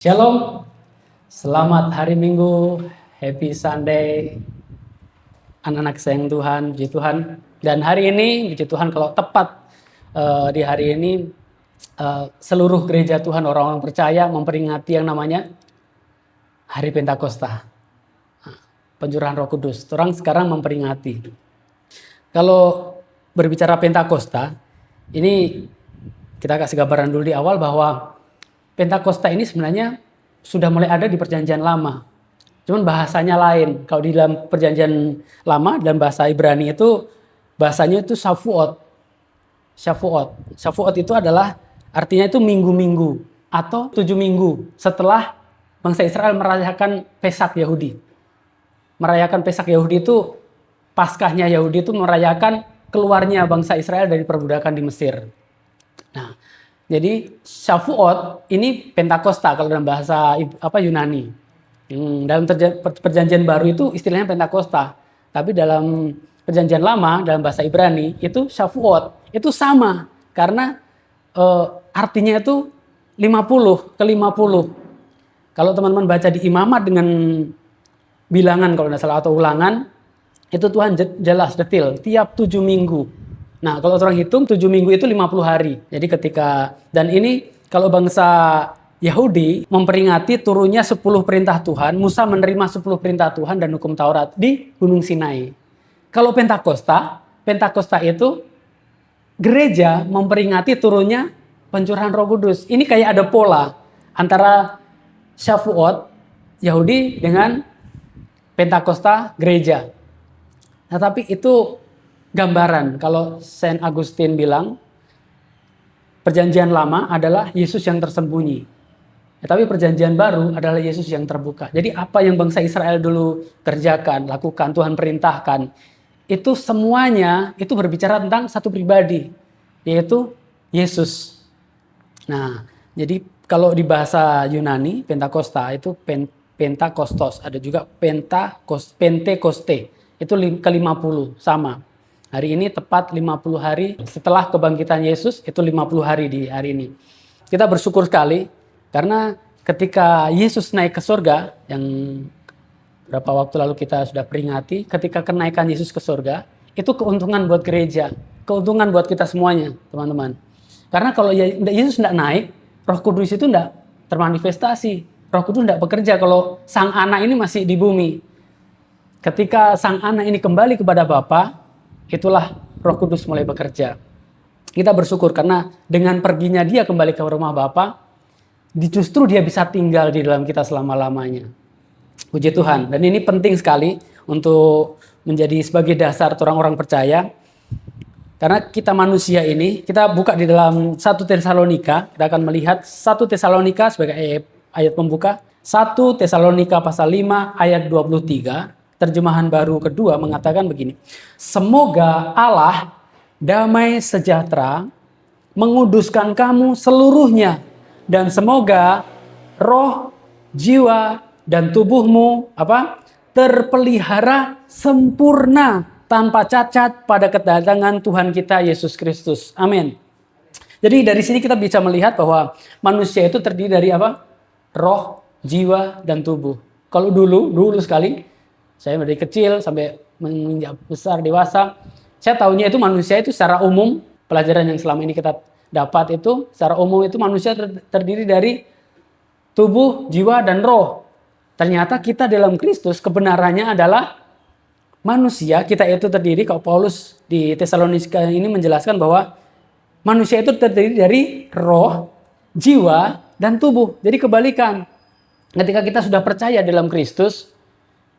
Shalom, selamat hari Minggu, happy Sunday, anak-anak sayang Tuhan, puji Tuhan. Dan hari ini, puji Tuhan, kalau tepat di hari ini, seluruh gereja Tuhan, orang-orang percaya memperingati yang namanya Hari Pentakosta, pencurahan Roh Kudus. Orang sekarang memperingati. Kalau berbicara Pentakosta, ini kita kasih gambaran dulu di awal bahwa Pentakosta ini sebenarnya sudah mulai ada di Perjanjian Lama. Cuman bahasanya lain. Kalau di dalam Perjanjian Lama, dalam bahasa Ibrani itu, bahasanya itu Shavuot. Shavuot itu adalah, artinya itu minggu-minggu atau 7 minggu setelah bangsa Israel merayakan Pesak Yahudi. Merayakan Pesak Yahudi itu, Paskahnya Yahudi itu merayakan keluarnya bangsa Israel dari perbudakan di Mesir. Nah, jadi Shavuot ini Pentakosta kalau dalam bahasa Yunani. Dalam Perjanjian Baru itu istilahnya Pentakosta. Tapi dalam Perjanjian Lama dalam bahasa Ibrani itu Shavuot. Itu sama karena artinya itu 50 ke 50. Kalau teman-teman baca di Imamat dengan bilangan kalau tidak salah atau ulangan, itu Tuhan jelas detil tiap 7 minggu. Nah, kalau orang hitung 7 minggu itu 50 hari. Jadi dan ini kalau bangsa Yahudi memperingati turunnya 10 perintah Tuhan, Musa menerima 10 perintah Tuhan dan hukum Taurat di Gunung Sinai. Kalau Pentakosta itu gereja memperingati turunnya pencurahan Roh Kudus. Ini kayak ada pola antara Shavuot Yahudi dengan Pentakosta gereja. Nah, tapi itu gambaran. Kalau Saint Augustine bilang Perjanjian Lama adalah Yesus yang tersembunyi. Tapi Perjanjian Baru adalah Yesus yang terbuka. Jadi apa yang bangsa Israel dulu kerjakan, lakukan, Tuhan perintahkan, itu semuanya itu berbicara tentang satu pribadi, yaitu Yesus. Nah, jadi kalau di bahasa Yunani, Pentakosta itu Pentakostos, ada juga Pentekoste, itu ke-50 sama. Hari ini tepat 50 hari setelah kebangkitan Yesus, itu 50 hari di hari ini. Kita bersyukur sekali karena ketika Yesus naik ke surga, yang berapa waktu lalu kita sudah peringati, ketika kenaikan Yesus ke surga, itu keuntungan buat gereja, keuntungan buat kita semuanya, teman-teman. Karena kalau Yesus tidak naik, Roh Kudus itu tidak termanifestasi. Roh Kudus tidak bekerja kalau Sang Anak ini masih di bumi. Ketika Sang Anak ini kembali kepada Bapa, itulah Roh Kudus mulai bekerja. Kita bersyukur karena dengan perginya dia kembali ke rumah Bapa, justru dia bisa tinggal di dalam kita selama-lamanya. Puji Tuhan. Dan ini penting sekali untuk menjadi sebagai dasar orang-orang percaya. Karena kita manusia ini, kita buka di dalam 1 Tesalonika, kita akan melihat 1 Tesalonika sebagai ayat pembuka. 1 Tesalonika pasal 5 ayat 23. Terjemahan baru kedua mengatakan begini. Semoga Allah damai sejahtera menguduskan kamu seluruhnya. Dan semoga roh, jiwa, dan tubuhmu terpelihara sempurna tanpa cacat pada kedatangan Tuhan kita Yesus Kristus. Amin. Jadi dari sini kita bisa melihat bahwa manusia itu terdiri dari roh, jiwa, dan tubuh. Kalau dulu sekali, saya dari kecil sampai menginjak besar dewasa, saya tahunya itu manusia itu secara umum, pelajaran yang selama ini kita dapat itu, secara umum itu manusia terdiri dari tubuh, jiwa, dan roh. Ternyata kita dalam Kristus kebenarannya adalah manusia, kita itu terdiri, kalau Paulus di Tesalonika ini menjelaskan bahwa manusia itu terdiri dari roh, jiwa, dan tubuh. Jadi kebalikan. Ketika kita sudah percaya dalam Kristus,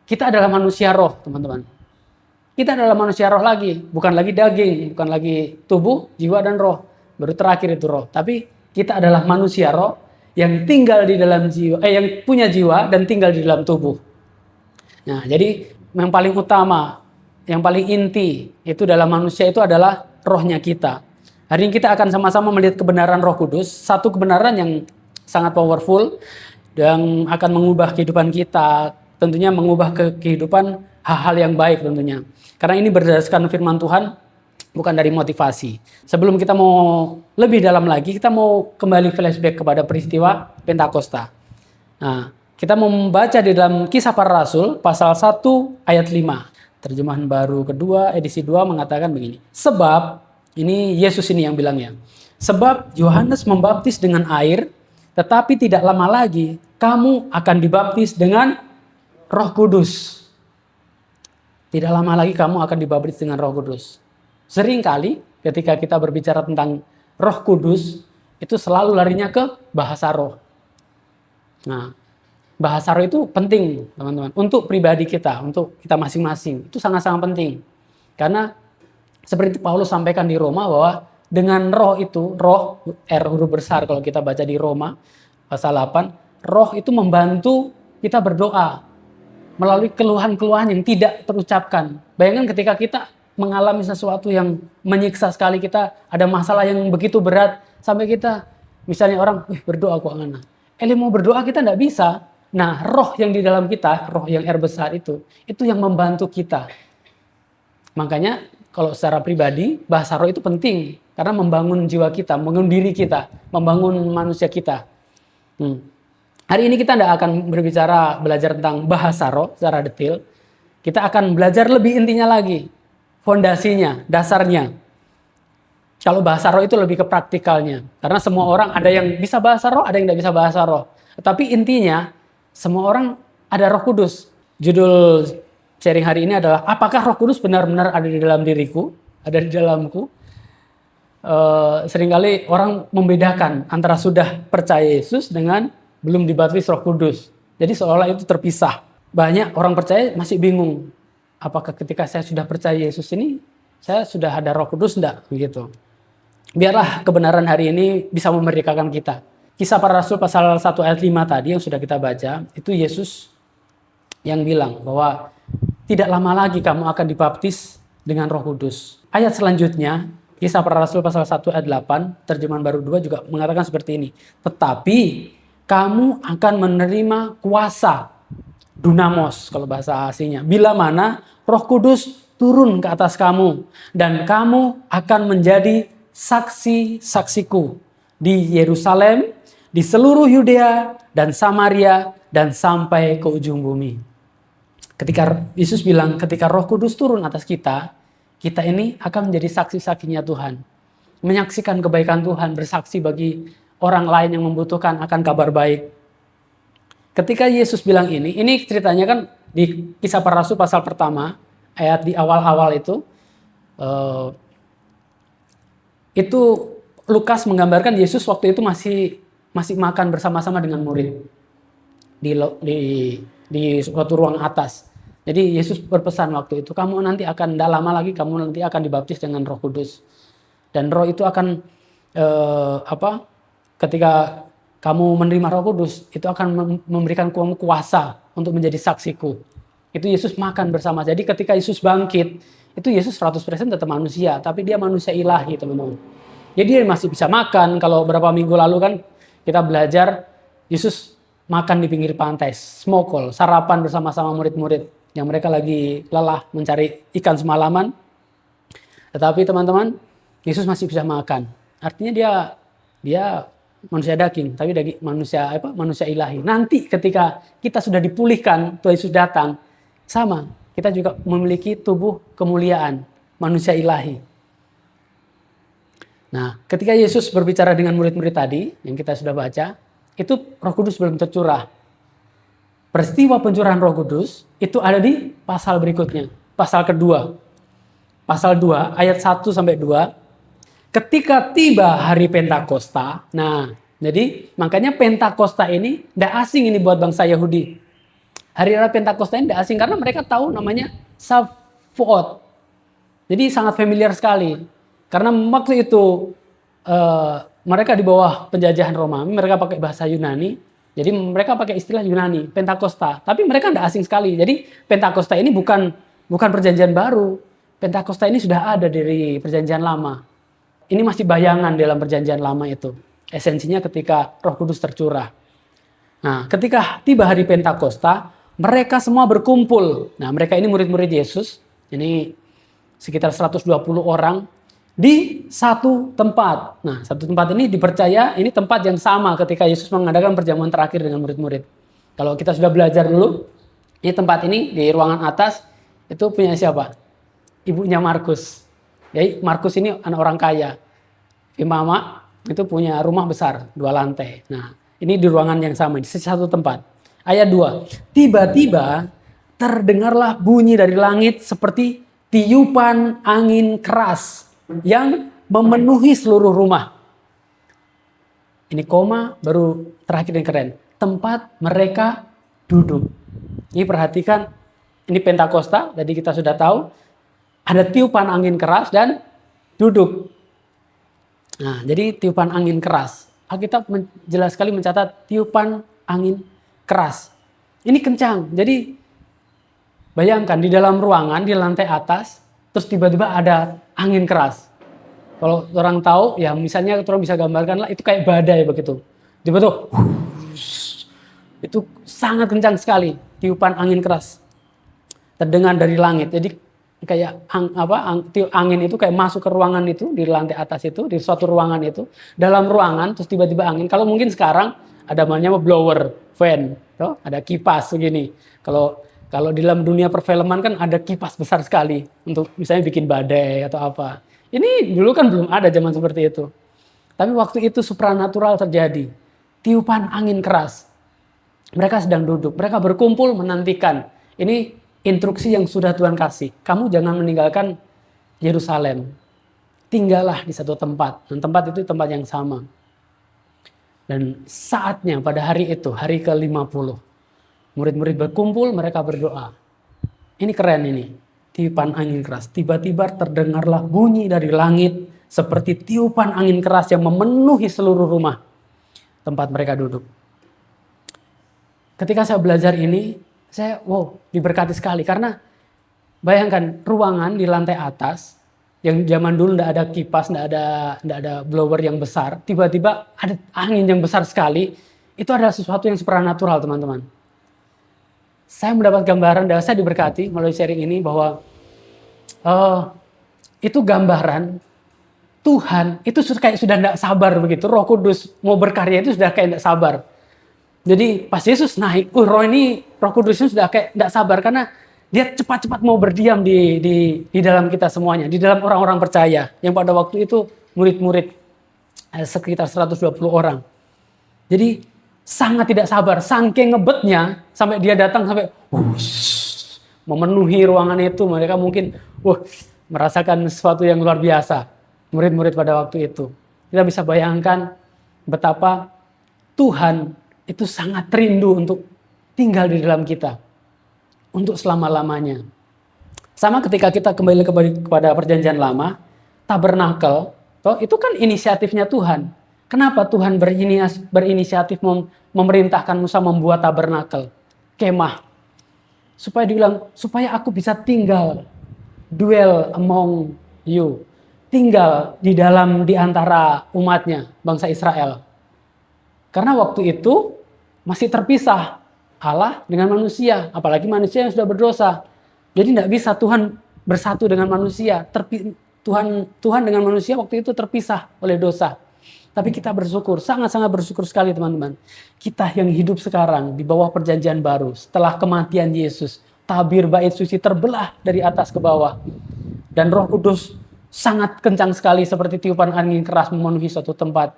kita adalah manusia roh, teman-teman. Kita adalah manusia roh lagi, bukan lagi daging, bukan lagi tubuh, jiwa, dan roh. Baru terakhir itu roh. Tapi kita adalah manusia roh yang tinggal di dalam jiwa, yang punya jiwa dan tinggal di dalam tubuh. Nah, jadi yang paling utama, yang paling inti itu dalam manusia itu adalah rohnya kita. Hari ini kita akan sama-sama melihat kebenaran Roh Kudus, satu kebenaran yang sangat powerful yang akan mengubah kehidupan kita. Tentunya mengubah kehidupan hal-hal yang baik tentunya. Karena ini berdasarkan firman Tuhan, bukan dari motivasi. Sebelum kita mau lebih dalam lagi, kita mau kembali flashback kepada peristiwa Pentakosta. Nah, kita membaca di dalam Kisah Para Rasul pasal 1 ayat 5. Terjemahan baru kedua edisi 2 mengatakan begini. Sebab, ini Yesus ini yang bilangnya. Sebab Yohanes membaptis dengan air, tetapi tidak lama lagi kamu akan dibaptis dengan Roh Kudus. Tidak lama lagi kamu akan dibaptis dengan Roh Kudus. Seringkali ketika kita berbicara tentang Roh Kudus, itu selalu larinya ke bahasa roh. Nah, bahasa roh itu penting, teman-teman, untuk pribadi kita, untuk kita masing-masing. Itu sangat-sangat penting. Karena seperti Paulus sampaikan di Roma bahwa dengan roh itu, roh R huruf besar kalau kita baca di Roma pasal 8, roh itu membantu kita berdoa melalui keluhan-keluhan yang tidak terucapkan. Bayangkan ketika kita mengalami sesuatu yang menyiksa sekali, kita ada masalah yang begitu berat sampai kita misalnya orang berdoa kok ngana. Mau berdoa kita enggak bisa. Nah, roh yang di dalam kita, roh yang R besar itu yang membantu kita. Makanya kalau secara pribadi, bahasa roh itu penting karena membangun jiwa kita, membangun diri kita, membangun manusia kita. Hari ini kita tidak akan belajar tentang bahasa roh secara detail. Kita akan belajar lebih intinya lagi, fondasinya, dasarnya. Kalau bahasa roh itu lebih ke praktikalnya. Karena semua orang ada yang bisa bahasa roh, ada yang tidak bisa bahasa roh. Tetapi intinya, semua orang ada Roh Kudus. Judul sharing hari ini adalah, apakah Roh Kudus benar-benar ada di dalam diriku, ada di dalamku? Seringkali orang membedakan antara sudah percaya Yesus dengan belum dibaptis Roh Kudus. Jadi seolah itu terpisah. Banyak orang percaya masih bingung. Apakah ketika saya sudah percaya Yesus ini, saya sudah ada Roh Kudus enggak? Begitu. Biarlah kebenaran hari ini bisa memerdekakan kita. Kisah Para Rasul pasal 1 ayat 5 tadi yang sudah kita baca, itu Yesus yang bilang bahwa tidak lama lagi kamu akan dibaptis dengan Roh Kudus. Ayat selanjutnya, Kisah Para Rasul pasal 1 ayat 8, terjemahan baru 2 juga mengatakan seperti ini. Tetapi kamu akan menerima kuasa, dunamos kalau bahasa aslinya, bila mana Roh Kudus turun ke atas kamu, dan kamu akan menjadi saksi-saksiku di Yerusalem, di seluruh Yudea dan Samaria, dan sampai ke ujung bumi. Ketika Yesus bilang, ketika Roh Kudus turun atas kita, kita ini akan menjadi saksi-saksinya Tuhan. Menyaksikan kebaikan Tuhan, bersaksi bagi orang lain yang membutuhkan akan kabar baik. Ketika Yesus bilang ini ceritanya kan di Kisah Para Rasul pasal pertama, ayat di awal-awal itu Lukas menggambarkan Yesus waktu itu masih makan bersama-sama dengan murid di suatu ruang atas. Jadi Yesus berpesan waktu itu, kamu nanti akan tidak lama lagi kamu nanti akan dibaptis dengan Roh Kudus, dan Roh itu akan ketika kamu menerima Roh Kudus itu akan memberikan kamu kuasa untuk menjadi saksiku. Itu Yesus makan bersama. Jadi ketika Yesus bangkit, itu Yesus 100% tetap manusia, tapi dia manusia ilahi, teman-teman. Jadi dia masih bisa makan. Kalau beberapa minggu lalu kan kita belajar Yesus makan di pinggir pantai, smokol, sarapan bersama-sama murid-murid yang mereka lagi lelah mencari ikan semalaman. Tetapi teman-teman, Yesus masih bisa makan. Artinya dia manusia daging, tapi manusia ilahi. Nanti ketika kita sudah dipulihkan, Tuhan Yesus datang, sama, kita juga memiliki tubuh kemuliaan, manusia ilahi. Nah, ketika Yesus berbicara dengan murid-murid tadi, yang kita sudah baca, itu Roh Kudus belum tercurah. Peristiwa pencurahan Roh Kudus itu ada di pasal berikutnya, pasal kedua. Pasal 2, ayat 1-2. Ketika tiba hari Pentakosta, nah, jadi makanya Pentakosta ini tidak asing ini buat bangsa Yahudi. Hari raya Pentakosta ini tidak asing karena mereka tahu namanya Shavuot. Jadi sangat familiar sekali. Karena waktu itu mereka di bawah penjajahan Romawi, mereka pakai bahasa Yunani. Jadi mereka pakai istilah Yunani, Pentakosta. Tapi mereka tidak asing sekali. Jadi Pentakosta ini bukan perjanjian baru. Pentakosta ini sudah ada dari perjanjian lama. Ini masih bayangan dalam perjanjian lama itu. Esensinya ketika Roh Kudus tercurah. Nah, ketika tiba hari Pentakosta, mereka semua berkumpul. Nah, mereka ini murid-murid Yesus. Ini sekitar 120 orang di satu tempat. Nah, satu tempat ini dipercaya ini tempat yang sama ketika Yesus mengadakan perjamuan terakhir dengan murid-murid. Kalau kita sudah belajar dulu, ini tempat ini di ruangan atas itu punya siapa? Ibunya Markus. Jadi Markus ini anak orang kaya. Mama itu punya rumah besar 2 lantai. Nah, ini di ruangan yang sama, di satu tempat. Ayat 2. Tiba-tiba terdengarlah bunyi dari langit seperti tiupan angin keras yang memenuhi seluruh rumah. Ini koma, baru terakhir yang keren. Tempat mereka duduk. Ini perhatikan, ini Pentakosta, tadi kita sudah tahu. Ada tiupan angin keras dan duduk. Nah, jadi tiupan angin keras. Alkitab jelas sekali mencatat tiupan angin keras. Ini kencang. Jadi bayangkan di dalam ruangan, di lantai atas, terus tiba-tiba ada angin keras. Kalau orang tahu, ya misalnya orang bisa gambarkan lah, itu kayak badai begitu. Tiba-tiba, itu sangat kencang sekali, tiupan angin keras. Terdengar dari langit. Jadi kayak angin itu kayak masuk ke ruangan itu, di lantai atas itu, di suatu ruangan itu, dalam ruangan, terus tiba-tiba angin. Kalau mungkin sekarang ada namanya blower, fan, toh, ada kipas begini. Kalau di dalam dunia perfilman kan ada kipas besar sekali untuk misalnya bikin badai atau apa. Ini dulu kan belum ada zaman seperti itu. Tapi waktu itu supranatural terjadi. Tiupan angin keras. Mereka sedang duduk, mereka berkumpul menantikan. Ini instruksi yang sudah Tuhan kasih. Kamu jangan meninggalkan Yerusalem. Tinggallah di satu tempat. Dan tempat itu tempat yang sama. Dan saatnya pada hari itu, hari ke-50. Murid-murid berkumpul, mereka berdoa. Ini keren ini. Tiupan angin keras. Tiba-tiba terdengarlah bunyi dari langit. Seperti tiupan angin keras yang memenuhi seluruh rumah. Tempat mereka duduk. Ketika saya belajar ini, saya diberkati sekali. Karena bayangkan ruangan di lantai atas, yang zaman dulu tidak ada kipas, tidak ada blower yang besar. Tiba-tiba ada angin yang besar sekali. Itu adalah sesuatu yang supranatural, teman-teman. Saya mendapat gambaran, dan saya diberkati melalui sharing ini bahwa itu gambaran Tuhan itu kayak sudah tidak sabar begitu. Roh Kudus mau berkarya itu sudah kayak tidak sabar. Jadi pas Yesus naik, Roh Kudus itu sudah kayak tidak sabar karena dia cepat-cepat mau berdiam di dalam kita semuanya, di dalam orang-orang percaya yang pada waktu itu murid-murid sekitar 120 orang. Jadi sangat tidak sabar, saking ngebetnya sampai dia datang sampai memenuhi ruangan itu. Mereka mungkin merasakan sesuatu yang luar biasa. Murid-murid pada waktu itu. Kita bisa bayangkan betapa Tuhan itu sangat rindu untuk tinggal di dalam kita. Untuk selama-lamanya. Sama ketika kita kembali kepada perjanjian lama, tabernakel, itu kan inisiatifnya Tuhan. Kenapa Tuhan berinisiatif memerintahkan Musa membuat tabernakel, kemah? Supaya dibilang, supaya aku bisa tinggal, dwell among you. Tinggal di antara umatnya, bangsa Israel. Karena waktu itu masih terpisah Allah dengan manusia, apalagi manusia yang sudah berdosa. Jadi tidak bisa Tuhan bersatu dengan manusia. Tuhan dengan manusia waktu itu terpisah oleh dosa. Tapi kita bersyukur, sangat-sangat bersyukur sekali teman-teman. Kita yang hidup sekarang di bawah perjanjian baru, setelah kematian Yesus, tabir bait suci terbelah dari atas ke bawah. Dan Roh Kudus sangat kencang sekali seperti tiupan angin keras memenuhi suatu tempat.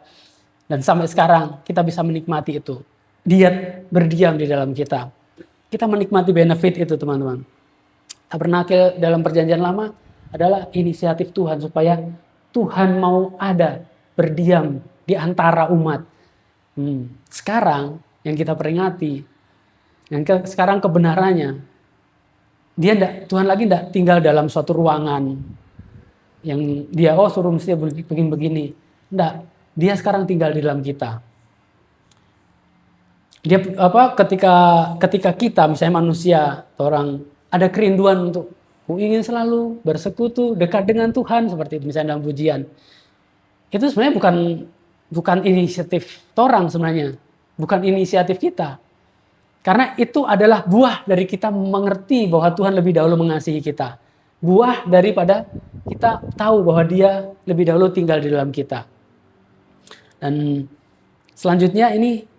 Dan sampai sekarang kita bisa menikmati itu. Dia berdiam di dalam kita. Kita menikmati benefit itu teman-teman. Tabernakel dalam perjanjian lama adalah inisiatif Tuhan supaya Tuhan mau ada berdiam di antara umat. Sekarang yang kita peringati, sekarang kebenarannya, Tuhan lagi tidak tinggal dalam suatu ruangan yang dia suruh mesti begini. Enggak, dia sekarang tinggal di dalam kita. Dia ketika kita misalnya manusia atau orang ada kerinduan untuk ingin selalu bersekutu dekat dengan Tuhan seperti itu misalnya dalam pujian. Itu sebenarnya bukan inisiatif orang sebenarnya, bukan inisiatif kita. Karena itu adalah buah dari kita mengerti bahwa Tuhan lebih dahulu mengasihi kita. Buah daripada kita tahu bahwa Dia lebih dahulu tinggal di dalam kita. Dan selanjutnya ini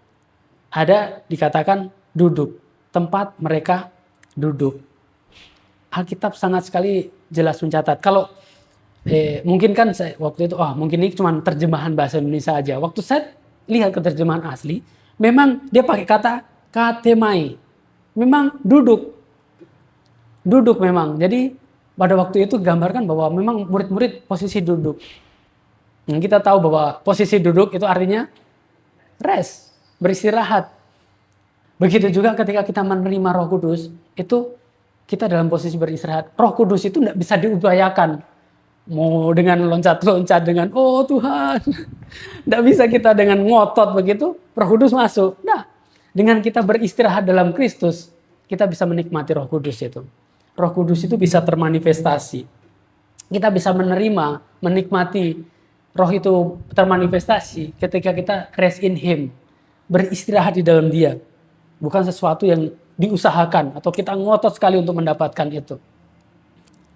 ada dikatakan duduk. Tempat mereka duduk. Alkitab sangat sekali jelas mencatat. Kalau mungkin kan waktu itu, mungkin ini cuma terjemahan bahasa Indonesia aja. Waktu saya lihat ke terjemahan asli, memang dia pakai kata katemai. Memang duduk. Duduk memang. Jadi pada waktu itu gambarkan bahwa memang murid-murid posisi duduk. Yang kita tahu bahwa posisi duduk itu artinya rest, beristirahat. Begitu juga ketika kita menerima Roh Kudus, itu kita dalam posisi beristirahat. Roh Kudus itu tidak bisa diupayakan. Mau dengan loncat-loncat dengan, oh Tuhan. Tidak bisa kita dengan ngotot begitu, Roh Kudus masuk. Nah, dengan kita beristirahat dalam Kristus, kita bisa menikmati Roh Kudus itu. Roh Kudus itu bisa termanifestasi. Kita bisa menerima, menikmati Roh itu termanifestasi ketika kita rest in Him. Beristirahat di dalam Dia. Bukan sesuatu yang diusahakan atau kita ngotot sekali untuk mendapatkan itu.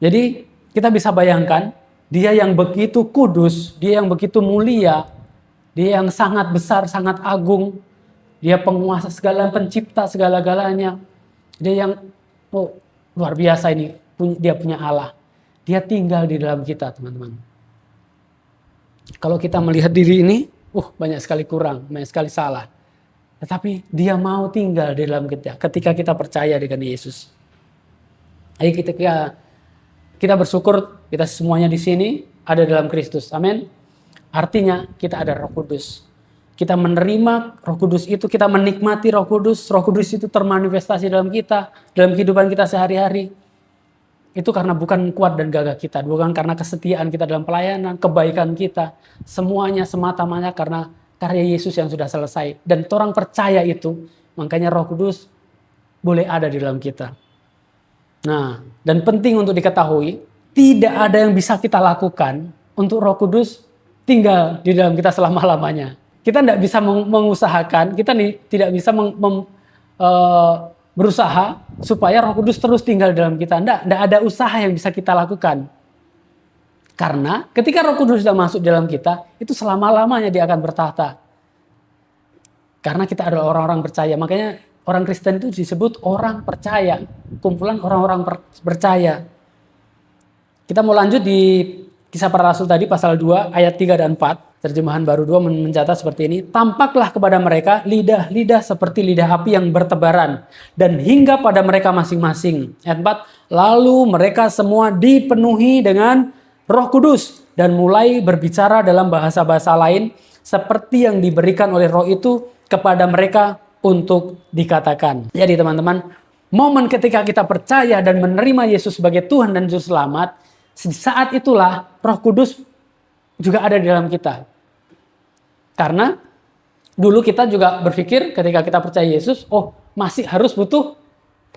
Jadi kita bisa bayangkan Dia yang begitu kudus, Dia yang begitu mulia, Dia yang sangat besar, sangat agung, Dia penguasa segala, pencipta segala-galanya. Dia yang luar biasa ini, Dia punya Allah. Dia tinggal di dalam kita, teman-teman. Kalau kita melihat diri ini, banyak sekali kurang, banyak sekali salah. Tetapi Dia mau tinggal di dalam kita ketika kita percaya dengan Yesus. Ayo kita bersyukur kita semuanya di sini ada dalam Kristus. Amin. Artinya kita ada Roh Kudus. Kita menerima Roh Kudus itu, kita menikmati Roh Kudus. Roh Kudus itu termanifestasi dalam kita, dalam kehidupan kita sehari-hari. Itu karena bukan kuat dan gagah kita, bukan karena kesetiaan kita dalam pelayanan, kebaikan kita. Semuanya semata-mata karena karya Yesus yang sudah selesai. Dan orang percaya itu, makanya Roh Kudus boleh ada di dalam kita. Nah, dan penting untuk diketahui, tidak ada yang bisa kita lakukan untuk Roh Kudus tinggal di dalam kita selama-lamanya. Kita tidak bisa mengusahakan, kita tidak bisa berusaha supaya Roh Kudus terus tinggal dalam kita. Tidak ada usaha yang bisa kita lakukan. Karena ketika Roh Kudus sudah masuk dalam kita, itu selama-lamanya Dia akan bertahta. Karena kita adalah orang-orang percaya. Makanya orang Kristen itu disebut orang percaya. Kumpulan orang-orang percaya. Kita mau lanjut di Kisah Para Rasul tadi pasal 2 ayat 3 dan 4. Terjemahan baru 2 mencatat seperti ini. Tampaklah kepada mereka lidah-lidah seperti lidah api yang bertebaran. Dan hingga pada mereka masing-masing. Ayat 4. Lalu mereka semua dipenuhi dengan Roh Kudus. Dan mulai berbicara dalam bahasa-bahasa lain. Seperti yang diberikan oleh Roh itu kepada mereka untuk dikatakan. Jadi teman-teman. Momen ketika kita percaya dan menerima Yesus sebagai Tuhan dan Juru Selamat. Saat itulah Roh Kudus juga ada di dalam kita. Karena dulu kita juga berpikir ketika kita percaya Yesus, masih harus butuh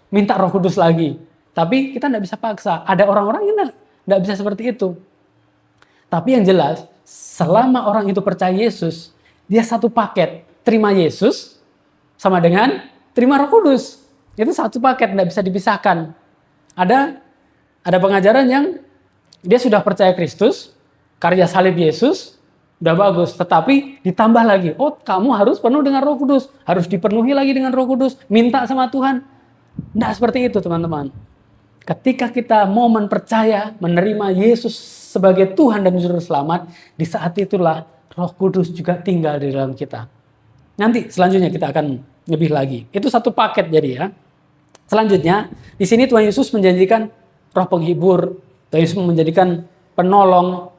minta Roh Kudus lagi. Tapi kita tidak bisa paksa. Ada orang-orang yang tidak bisa seperti itu. Tapi yang jelas, selama orang itu percaya Yesus, dia satu paket. Terima Yesus sama dengan terima Roh Kudus. Itu satu paket, tidak bisa dipisahkan. Ada pengajaran yang dia sudah percaya Kristus, karya salib Yesus, udah bagus. Tetapi ditambah lagi, kamu harus penuh dengan Roh Kudus. Harus dipenuhi lagi dengan Roh Kudus. Minta sama Tuhan. Tidak seperti itu teman-teman. Ketika kita momen percaya, menerima Yesus sebagai Tuhan dan Juru Selamat, di saat itulah Roh Kudus juga tinggal di dalam kita. Nanti selanjutnya kita akan lebih lagi. Itu satu paket jadi ya. Selanjutnya, di sini Tuhan Yesus menjanjikan Roh Penghibur. Tuhan Yesus menjadikan penolong,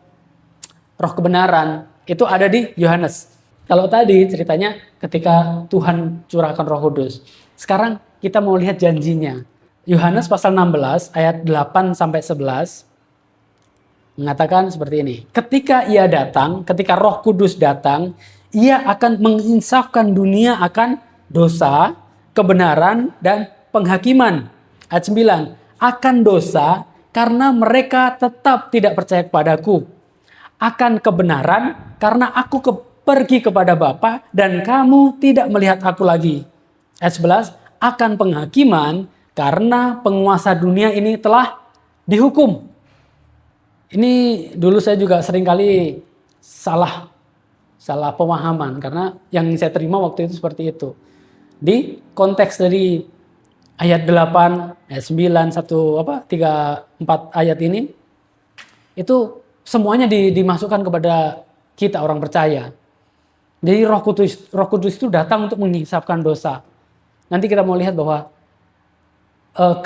Roh kebenaran. Itu ada di Yohanes. Kalau tadi ceritanya ketika Tuhan curahkan Roh Kudus. Sekarang kita mau lihat janjinya. Yohanes pasal 16 ayat 8 sampai 11 mengatakan seperti ini. Ketika Ia datang, ketika Roh Kudus datang, Ia akan menginsafkan dunia akan dosa, kebenaran dan penghakiman. Ayat 9. Akan dosa karena mereka tetap tidak percaya kepadaku. Akan kebenaran karena aku pergi kepada Bapa dan kamu tidak melihat aku lagi. Ayat 11. Akan penghakiman karena penguasa dunia ini telah dihukum. Ini dulu saya juga seringkali salah pemahaman karena yang saya terima waktu itu seperti itu. Di konteks dari ayat 8, ayat 9, 3, 4 ayat ini, itu semuanya dimasukkan kepada kita orang percaya. Jadi Roh Kudus itu datang untuk menghisapkan dosa. Nanti kita mau lihat bahwa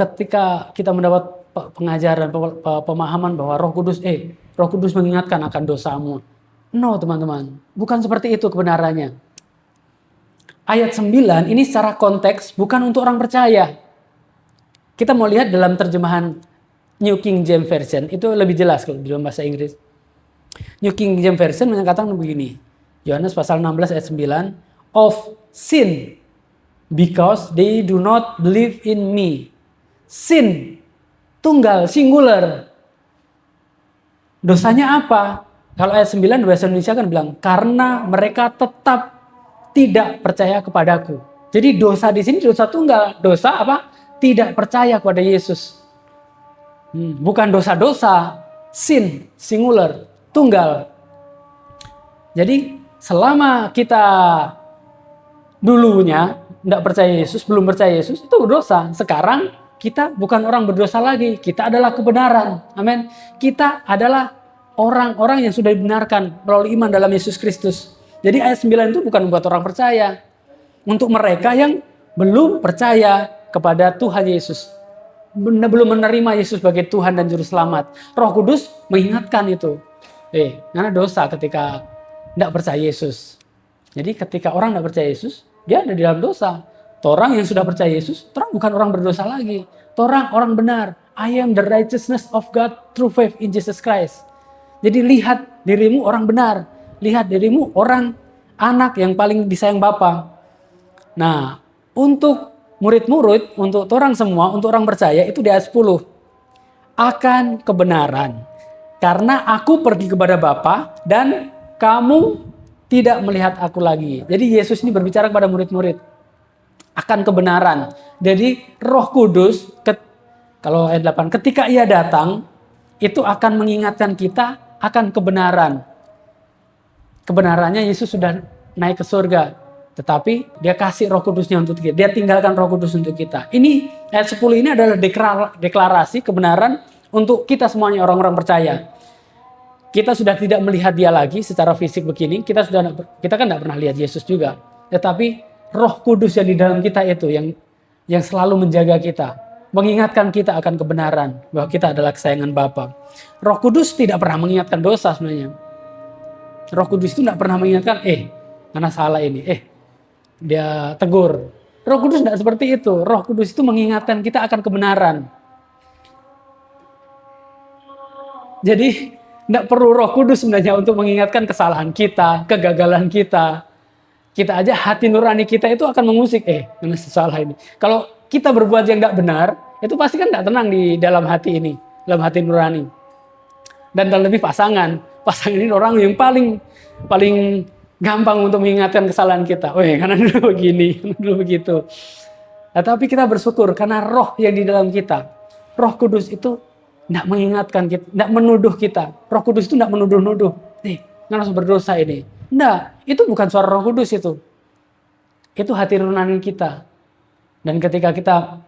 ketika kita mendapat pengajaran, pemahaman bahwa Roh Kudus mengingatkan akan dosamu. No, teman-teman, bukan seperti itu kebenarannya. Ayat 9 ini secara konteks bukan untuk orang percaya. Kita mau lihat dalam terjemahan New King James Version, itu lebih jelas kalau dalam bahasa Inggris. New King James Version menyatakan begini, Yohanes pasal 16 ayat 9, of sin, because they do not believe in me. Sin, tunggal, singular. Dosanya apa? Kalau ayat 9 bahasa Indonesia kan bilang, karena mereka tetap tidak percaya kepadaku. Jadi dosa di sini dosa tunggal. Dosa apa? Tidak percaya kepada Yesus. Bukan dosa-dosa, sin, singular, tunggal. Jadi selama kita dulunya tidak percaya Yesus, belum percaya Yesus, itu dosa. Sekarang kita bukan orang berdosa lagi, kita adalah kebenaran. Amin. Kita adalah orang-orang yang sudah dibenarkan melalui iman dalam Yesus Kristus. Jadi ayat 9 itu bukan buat orang percaya. Untuk mereka yang belum percaya kepada Tuhan Yesus. Belum menerima Yesus sebagai Tuhan dan Juru Selamat. Roh Kudus mengingatkan itu. Karena dosa ketika tidak percaya Yesus. Jadi ketika orang tidak percaya Yesus, dia ada di dalam dosa. Orang yang sudah percaya Yesus, orang bukan orang berdosa lagi. Orang benar. I am the righteousness of God through faith in Jesus Christ. Jadi lihat dirimu orang benar. Lihat dirimu orang anak yang paling disayang Bapa. Nah, untuk murid-murid, untuk orang semua, untuk orang percaya itu di ayat 10. Akan kebenaran. Karena aku pergi kepada Bapa dan kamu tidak melihat aku lagi. Jadi Yesus ini berbicara kepada murid-murid. Akan kebenaran. Jadi Roh Kudus, kalau ayat 8, ketika ia datang, itu akan mengingatkan kita akan kebenaran. Kebenarannya Yesus sudah naik ke surga. Tetapi dia kasih Roh Kudusnya untuk kita. Dia tinggalkan Roh Kudus untuk kita. Ini ayat 10 ini adalah deklarasi kebenaran untuk kita semuanya orang-orang percaya. Kita sudah tidak melihat dia lagi secara fisik begini. Kita kan tidak pernah lihat Yesus juga. Tetapi Roh Kudus yang di dalam kita itu yang selalu menjaga kita. Mengingatkan kita akan kebenaran. Bahwa kita adalah kesayangan Bapa. Roh Kudus tidak pernah mengingatkan dosa sebenarnya. Roh Kudus itu tidak pernah mengingatkan, karena salah ini, dia tegur. Roh Kudus tidak seperti itu. Roh Kudus itu mengingatkan kita akan kebenaran. Jadi tidak perlu Roh Kudus sebenarnya untuk mengingatkan kesalahan kita, kegagalan kita. Kita aja hati nurani kita itu akan mengusik, karena salah ini. Kalau kita berbuat yang tidak benar, itu pasti kan tidak tenang di dalam hati ini, dalam hati nurani. Dan terlebih pasangan ini orang yang paling gampang untuk mengingatkan kesalahan kita. Karena dulu begini, karena dulu begitu. Nah, tapi kita bersyukur karena roh yang di dalam kita. Roh Kudus itu tidak mengingatkan kita, tidak menuduh kita. Roh Kudus itu tidak menuduh-nuduh. Nggak harus berdosa ini. Tidak, itu bukan suara Roh Kudus itu. Itu hati nurani kita. Dan ketika kita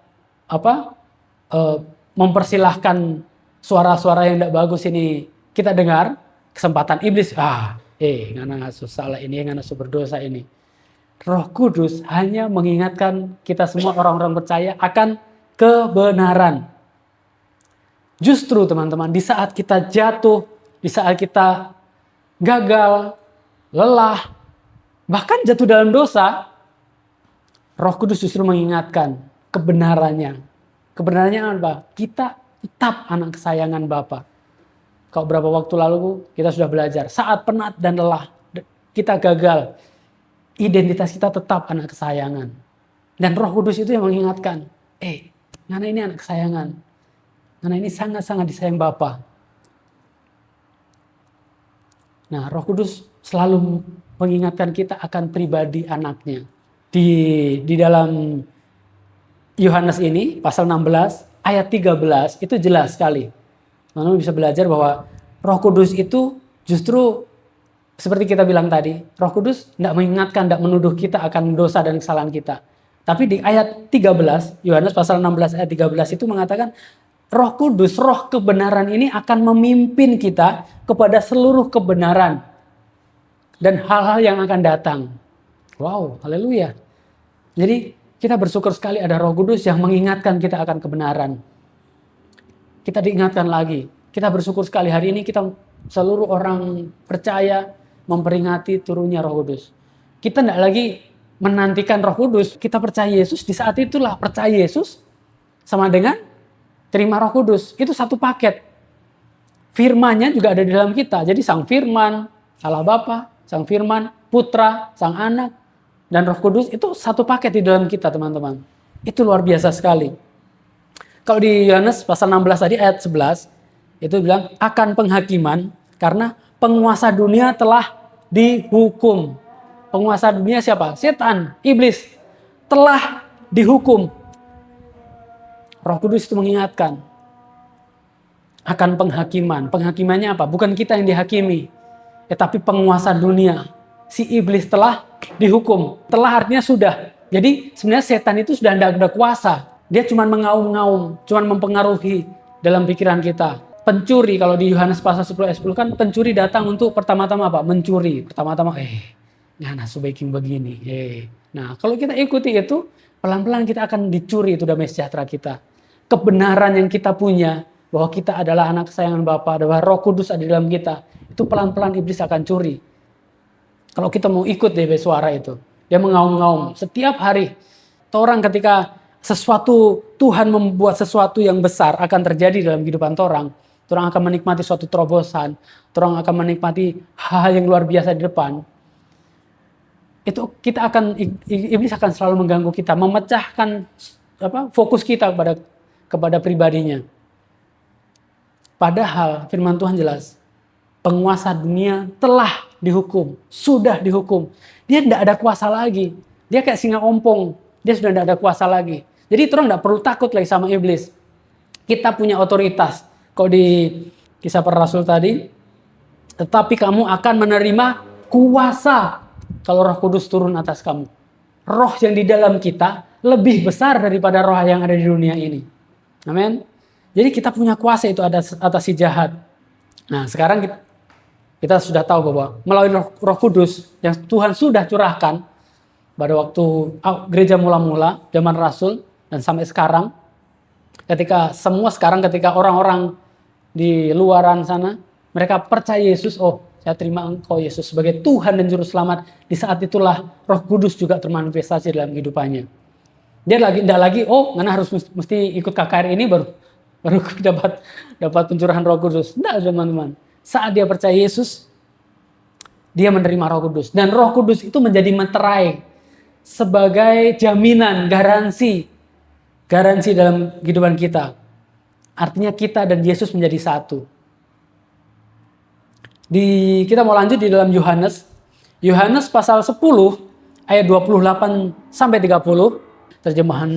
mempersilahkan suara-suara yang tidak bagus ini kita dengar, kesempatan iblis, ngana salah ini, ngana berdosa ini. Roh Kudus hanya mengingatkan kita semua orang-orang percaya akan kebenaran. Justru teman-teman, di saat kita jatuh, di saat kita gagal, lelah, bahkan jatuh dalam dosa, Roh Kudus justru mengingatkan kebenarannya. Kebenarannya apa? Kita tetap anak kesayangan Bapa. Kalau berapa waktu lalu kita sudah belajar, saat penat dan lelah, kita gagal, identitas kita tetap anak kesayangan. Dan Roh Kudus itu yang mengingatkan, Ngana ini anak kesayangan. Ngana ini sangat-sangat disayang Bapa. Nah, Roh Kudus selalu mengingatkan kita akan pribadi anaknya. Di dalam Yohanes ini, pasal 16, ayat 13, itu jelas sekali. Teman-teman bisa belajar bahwa Roh Kudus itu justru seperti kita bilang tadi, Roh Kudus tidak mengingatkan, tidak menuduh kita akan dosa dan kesalahan kita. Tapi di ayat 13, Yohanes pasal 16 ayat 13 itu mengatakan Roh Kudus, roh kebenaran ini akan memimpin kita kepada seluruh kebenaran dan hal-hal yang akan datang. Wow, haleluya. Jadi kita bersyukur sekali ada Roh Kudus yang mengingatkan kita akan kebenaran. Kita diingatkan lagi. Kita bersyukur sekali hari ini kita seluruh orang percaya memperingati turunnya Roh Kudus. Kita tidak lagi menantikan Roh Kudus, kita percaya Yesus, di saat itulah percaya Yesus sama dengan terima Roh Kudus. Itu satu paket. Firman-Nya juga ada di dalam kita. Jadi Sang Firman, Allah Bapa, Sang Firman, Putra, Sang Anak, dan Roh Kudus itu satu paket di dalam kita, teman-teman. Itu luar biasa sekali. Kalau di Yohanes pasal 16 tadi ayat 11, itu bilang akan penghakiman karena penguasa dunia telah dihukum. Penguasa dunia siapa? Setan, iblis telah dihukum. Roh Kudus itu mengingatkan akan penghakiman. Penghakimannya apa? Bukan kita yang dihakimi, tetapi penguasa dunia. Si iblis telah dihukum. Telah artinya sudah. Jadi sebenarnya setan itu sudah tidak ada kuasa. Dia cuma mengaum-ngaum, cuma mempengaruhi dalam pikiran kita. Pencuri, kalau di Yohanes pasal 10 ayat 10 kan pencuri datang untuk pertama-tama apa? Mencuri. Pertama-tama nah sebaiknya begini. Nah, kalau kita ikuti itu, pelan-pelan kita akan dicuri itu damai sejahtera kita. Kebenaran yang kita punya, bahwa kita adalah anak kesayangan Bapa, bahwa Roh Kudus ada di dalam kita, itu pelan-pelan iblis akan curi. Kalau kita mau ikut deh suara itu, dia mengaum-ngaum setiap hari. Orang ketika sesuatu, Tuhan membuat sesuatu yang besar akan terjadi dalam kehidupan orang akan menikmati suatu terobosan, orang akan menikmati hal yang luar biasa di depan. Itu kita akan, iblis akan selalu mengganggu kita, memecahkan fokus kita kepada pribadinya. Padahal firman Tuhan jelas, penguasa dunia telah dihukum, sudah dihukum. Dia tidak ada kuasa lagi. Dia kayak singa ompong, dia sudah tidak ada kuasa lagi. Jadi orang tidak perlu takut lagi sama iblis. Kita punya otoritas. Kalau di Kisah Para Rasul tadi, tetapi kamu akan menerima kuasa kalau Roh Kudus turun atas kamu. Roh yang di dalam kita lebih besar daripada roh yang ada di dunia ini. Amin. Jadi kita punya kuasa itu atas si jahat. Nah, sekarang kita sudah tahu bahwa melalui Roh Kudus yang Tuhan sudah curahkan pada waktu gereja mula-mula, zaman Rasul, dan sampai sekarang, ketika orang-orang di luaran sana, mereka percaya Yesus, saya terima Engkau Yesus sebagai Tuhan dan Juru Selamat. Di saat itulah Roh Kudus juga termanifestasi dalam kehidupannya. Dia tidak lagi, karena harus mesti ikut KKR ini baru dapat pencurahan Roh Kudus. Tidak, teman-teman. Saat dia percaya Yesus, dia menerima Roh Kudus. Dan Roh Kudus itu menjadi meterai sebagai jaminan, garansi dalam kehidupan kita. Artinya kita dan Yesus menjadi satu. Kita mau lanjut di dalam Yohanes pasal 10 ayat 28 sampai 30. Terjemahan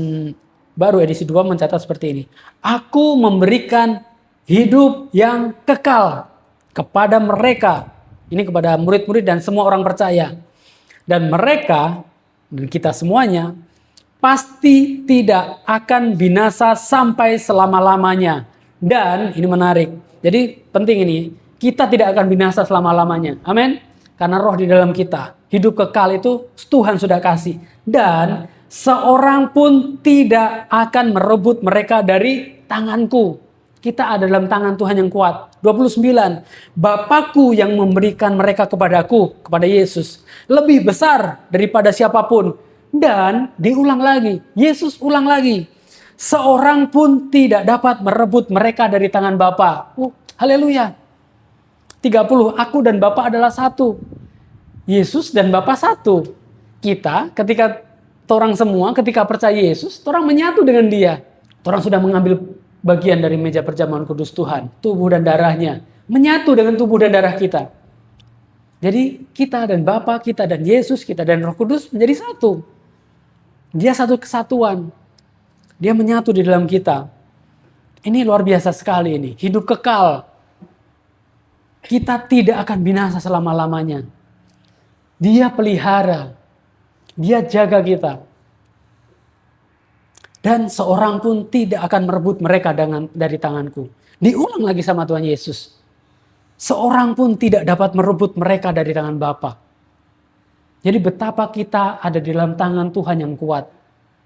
baru edisi 2 mencatat seperti ini. Aku memberikan hidup yang kekal kepada mereka. Ini kepada murid-murid dan semua orang percaya. Dan mereka, dan kita semuanya, pasti tidak akan binasa sampai selama-lamanya. Dan ini menarik. Jadi penting ini. Kita tidak akan binasa selama-lamanya. Amin. Karena roh di dalam kita. Hidup kekal itu Tuhan sudah kasih. Dan seorang pun tidak akan merebut mereka dari tanganku. Kita ada dalam tangan Tuhan yang kuat. 29. Bapakku yang memberikan mereka kepadaku, kepada Yesus, lebih besar daripada siapapun. Dan diulang lagi. Yesus ulang lagi. Seorang pun tidak dapat merebut mereka dari tangan Bapa. Haleluya. 30, aku dan Bapa adalah satu. Yesus dan Bapa satu. Kita ketika orang semua ketika percaya Yesus, orang menyatu dengan Dia. Orang sudah mengambil bagian dari meja perjamuan kudus Tuhan, tubuh dan darahnya, menyatu dengan tubuh dan darah kita. Jadi kita dan Bapa, kita dan Yesus, kita dan Roh Kudus menjadi satu. Dia satu kesatuan. Dia menyatu di dalam kita. Ini luar biasa sekali ini. Hidup kekal. Kita tidak akan binasa selama-lamanya. Dia pelihara. Dia jaga kita. Dan seorang pun tidak akan merebut mereka dari tanganku. Diulang lagi sama Tuhan Yesus. Seorang pun tidak dapat merebut mereka dari tangan Bapa. Jadi betapa kita ada di dalam tangan Tuhan yang kuat.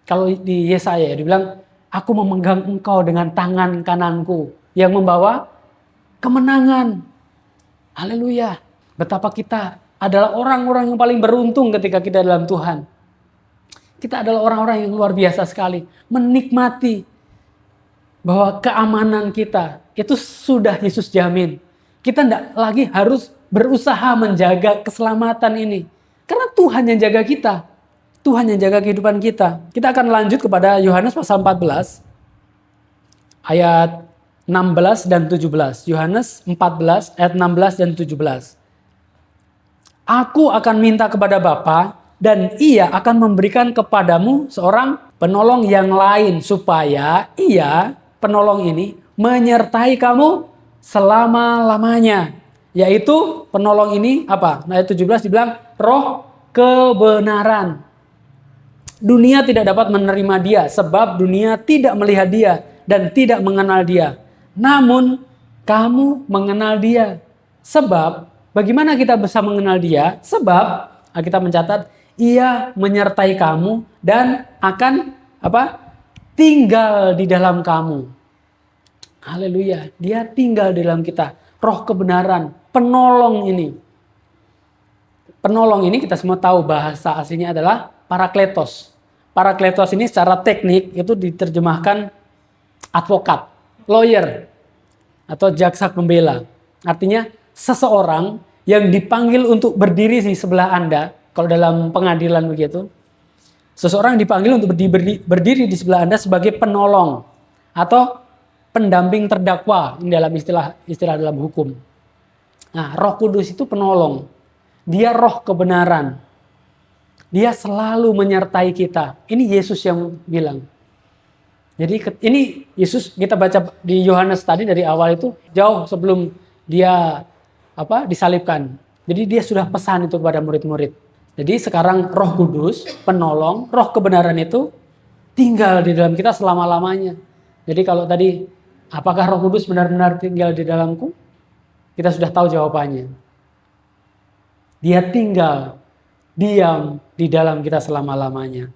Kalau di Yesaya dibilang, aku memegang engkau dengan tangan kananku yang membawa kemenangan. Haleluya. Betapa kita adalah orang-orang yang paling beruntung ketika kita dalam Tuhan. Kita adalah orang-orang yang luar biasa sekali. Menikmati bahwa keamanan kita itu sudah Yesus jamin. Kita tidak lagi harus berusaha menjaga keselamatan ini. Karena Tuhan yang jaga kita. Tuhan yang jaga kehidupan kita. Kita akan lanjut kepada Yohanes pasal 14. Ayat 16 dan 17. Yohanes 14 ayat 16 dan 17. Aku akan minta kepada Bapa dan Ia akan memberikan kepadamu seorang penolong yang lain supaya Ia, penolong ini, menyertai kamu selama-lamanya. Yaitu penolong ini apa? Ayat 17 dibilang roh kebenaran. Dunia tidak dapat menerima dia sebab dunia tidak melihat dia dan tidak mengenal dia. Namun kamu mengenal dia. Sebab bagaimana kita bisa mengenal dia? Sebab kita mencatat ia menyertai kamu dan akan tinggal di dalam kamu. Haleluya. Dia tinggal di dalam kita. Roh kebenaran, penolong ini. Penolong ini kita semua tahu bahasa aslinya adalah parakletos. Parakletos ini secara teknik itu diterjemahkan advokat, lawyer, atau jaksa pembela. Artinya seseorang yang dipanggil untuk berdiri di sebelah Anda, kalau dalam pengadilan begitu. Seseorang dipanggil untuk berdiri di sebelah Anda sebagai penolong atau pendamping terdakwa dalam istilah dalam hukum. Nah, Roh Kudus itu penolong. Dia roh kebenaran. Dia selalu menyertai kita. Ini Yesus yang bilang. Jadi ini Yesus kita baca di Yohanes tadi dari awal itu jauh sebelum dia disalibkan. Jadi dia sudah pesan itu kepada murid-murid. Jadi sekarang Roh Kudus, penolong, roh kebenaran itu tinggal di dalam kita selama-lamanya. Jadi kalau tadi apakah Roh Kudus benar-benar tinggal di dalamku? Kita sudah tahu jawabannya. Dia tinggal, diam di dalam kita selama-lamanya.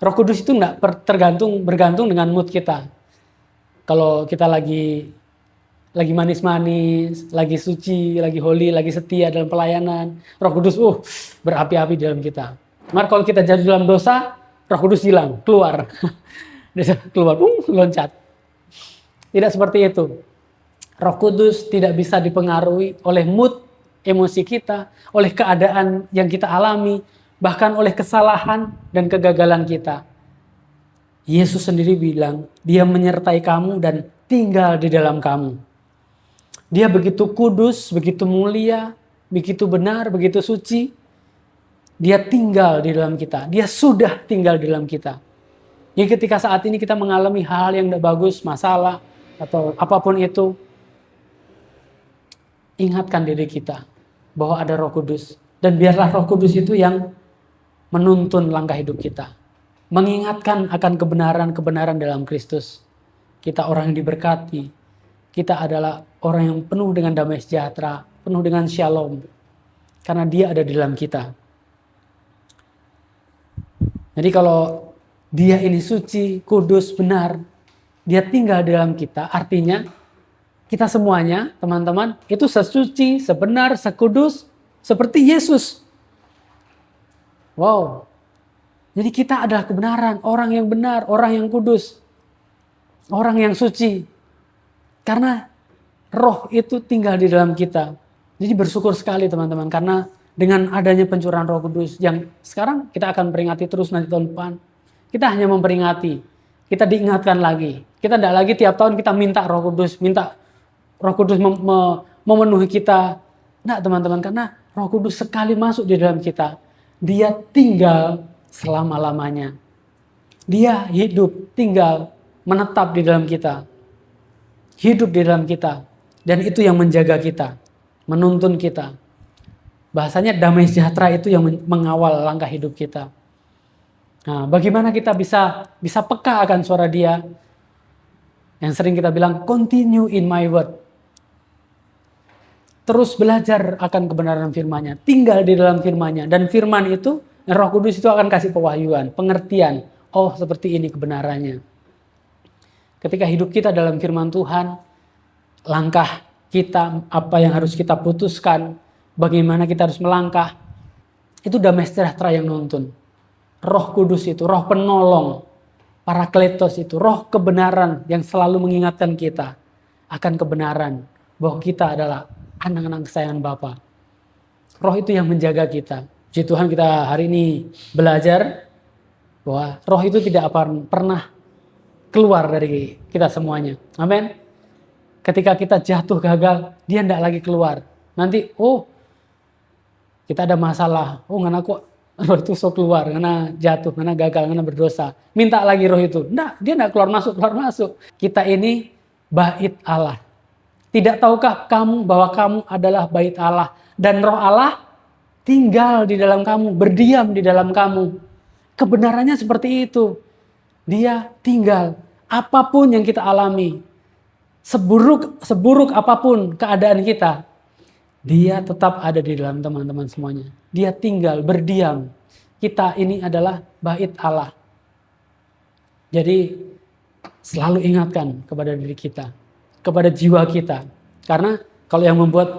Roh Kudus itu enggak bergantung dengan mood kita. Kalau kita lagi manis-manis, lagi suci, lagi holy, lagi setia dalam pelayanan, Roh Kudus berapi-api di dalam kita. Maka kalau kita jatuh dalam dosa, Roh Kudus hilang, keluar. Keluar, loncat. Tidak seperti itu. Roh Kudus tidak bisa dipengaruhi oleh mood, emosi kita, oleh keadaan yang kita alami, bahkan oleh kesalahan dan kegagalan kita. Yesus sendiri bilang, dia menyertai kamu dan tinggal di dalam kamu. Dia begitu kudus, begitu mulia, begitu benar, begitu suci. Dia tinggal di dalam kita. Dia sudah tinggal di dalam kita. Jadi ketika saat ini kita mengalami hal yang tidak bagus, masalah, atau apapun itu, ingatkan diri kita bahwa ada Roh Kudus. Dan biarlah Roh Kudus itu yang menuntun langkah hidup kita. Mengingatkan akan kebenaran-kebenaran dalam Kristus. Kita orang yang diberkati. Kita adalah orang yang penuh dengan damai sejahtera, penuh dengan shalom. Karena dia ada di dalam kita. Jadi kalau dia ini suci, kudus, benar, dia tinggal di dalam kita, artinya kita semuanya, teman-teman, itu sesuci, sebenar, sekudus, seperti Yesus. Wow. Jadi kita adalah kebenaran, orang yang benar, orang yang kudus, orang yang suci. Karena roh itu tinggal di dalam kita. Jadi bersyukur sekali teman-teman, karena dengan adanya pencurahan Roh Kudus yang sekarang kita akan peringati terus nanti tahun depan. Kita hanya memperingati, kita diingatkan lagi. Kita tidak lagi tiap tahun kita minta Roh Kudus, minta Roh Kudus memenuhi kita. Tidak teman-teman, karena Roh Kudus sekali masuk di dalam kita, dia tinggal selama-lamanya. Dia hidup, tinggal, menetap di dalam kita. Hidup di dalam kita. Dan itu yang menjaga kita, menuntun kita. Bahasanya damai sejahtera itu yang mengawal langkah hidup kita. Nah, bagaimana kita bisa peka akan suara Dia? Yang sering kita bilang, continue in my word. Terus belajar akan kebenaran firman-Nya, tinggal di dalam firman-Nya. Dan firman itu, Roh Kudus itu akan kasih pewahyuan, pengertian. Oh, seperti ini kebenarannya. Ketika hidup kita dalam firman Tuhan, langkah kita, apa yang harus kita putuskan, bagaimana kita harus melangkah, itu damai sejahtera yang nuntun. Roh Kudus itu, roh penolong, Parakletos itu, roh kebenaran yang selalu mengingatkan kita akan kebenaran, bahwa kita adalah anak-anak kesayangan Bapa. Roh itu yang menjaga kita. Puji Tuhan, kita hari ini belajar bahwa roh itu tidak akan pernah keluar dari kita semuanya. Amin. Ketika kita jatuh gagal, dia tidak lagi keluar. Nanti, kita ada masalah. Ngana kok roh itu so keluar, ngana jatuh, ngana gagal, ngana berdosa. Minta lagi roh itu. Dia tidak keluar masuk. Kita ini bait Allah. Tidak tahukah kamu bahwa kamu adalah bait Allah, dan roh Allah tinggal di dalam kamu, berdiam di dalam kamu. Kebenarannya seperti itu. Dia tinggal. Apapun yang kita alami, seburuk apapun keadaan kita, Dia tetap ada di dalam teman-teman semuanya. Dia tinggal, berdiam. Kita ini adalah bait Allah. Jadi selalu ingatkan kepada diri kita, kepada jiwa kita. Karena kalau yang membuat,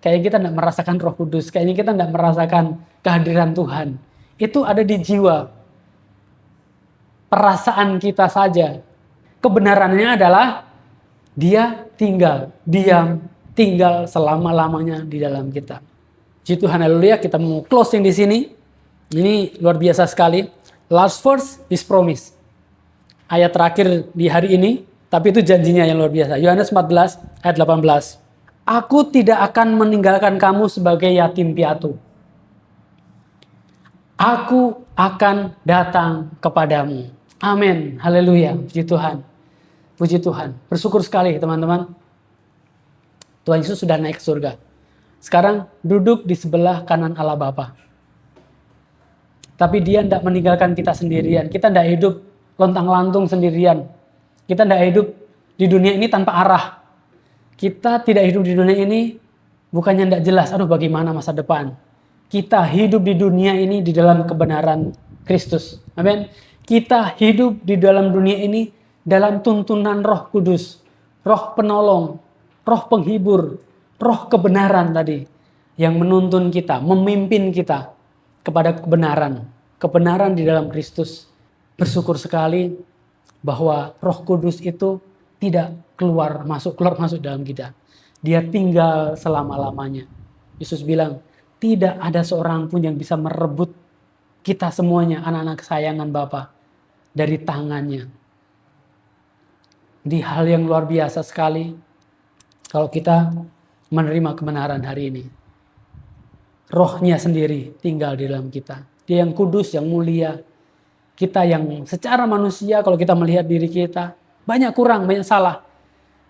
kayaknya kita tidak merasakan Roh Kudus, kayaknya kita tidak merasakan kehadiran Tuhan, itu ada di jiwa. Perasaan kita saja. Kebenarannya adalah Dia tinggal, diam, tinggal selama-lamanya di dalam kita. Puji Tuhan, haleluya. Kita mau closing di sini. Ini luar biasa sekali. Last verse is promise. Ayat terakhir di hari ini, tapi itu janjinya yang luar biasa. Yohanes 14 ayat 18. Aku tidak akan meninggalkan kamu sebagai yatim piatu. Aku akan datang kepadamu. Amin. Haleluya. Puji Tuhan. Puji Tuhan. Bersyukur sekali teman-teman. Tuhan Yesus sudah naik ke surga. Sekarang duduk di sebelah kanan Allah Bapa. Tapi Dia tidak meninggalkan kita sendirian. Kita tidak hidup lontang-lantung sendirian. Kita tidak hidup di dunia ini tanpa arah. Kita tidak hidup di dunia ini bukannya tidak jelas, bagaimana masa depan. Kita hidup di dunia ini di dalam kebenaran Kristus. Amin. Kita hidup di dalam dunia ini dalam tuntunan Roh Kudus, Roh penolong, Roh penghibur, Roh kebenaran tadi yang menuntun kita, memimpin kita kepada kebenaran, kebenaran di dalam Kristus. Bersyukur sekali bahwa Roh Kudus itu tidak keluar masuk dalam kita. Dia tinggal selama-lamanya. Yesus bilang, tidak ada seorang pun yang bisa merebut kita semuanya, anak-anak kesayangan Bapa, dari tangannya. Di hal yang luar biasa sekali kalau kita menerima kebenaran hari ini. Rohnya sendiri tinggal di dalam kita. Dia yang kudus, yang mulia. Kita yang secara manusia kalau kita melihat diri kita, banyak kurang, banyak salah.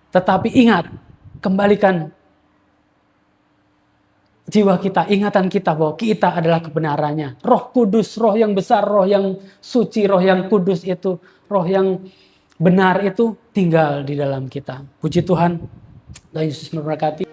Tetapi ingat, kembalikan jiwa kita, ingatan kita bahwa kita adalah kebenarannya. Roh Kudus, roh yang besar, roh yang suci, roh yang kudus itu, roh yang benar itu tinggal di dalam kita. Puji Tuhan, Tuhan Yesus memberkati.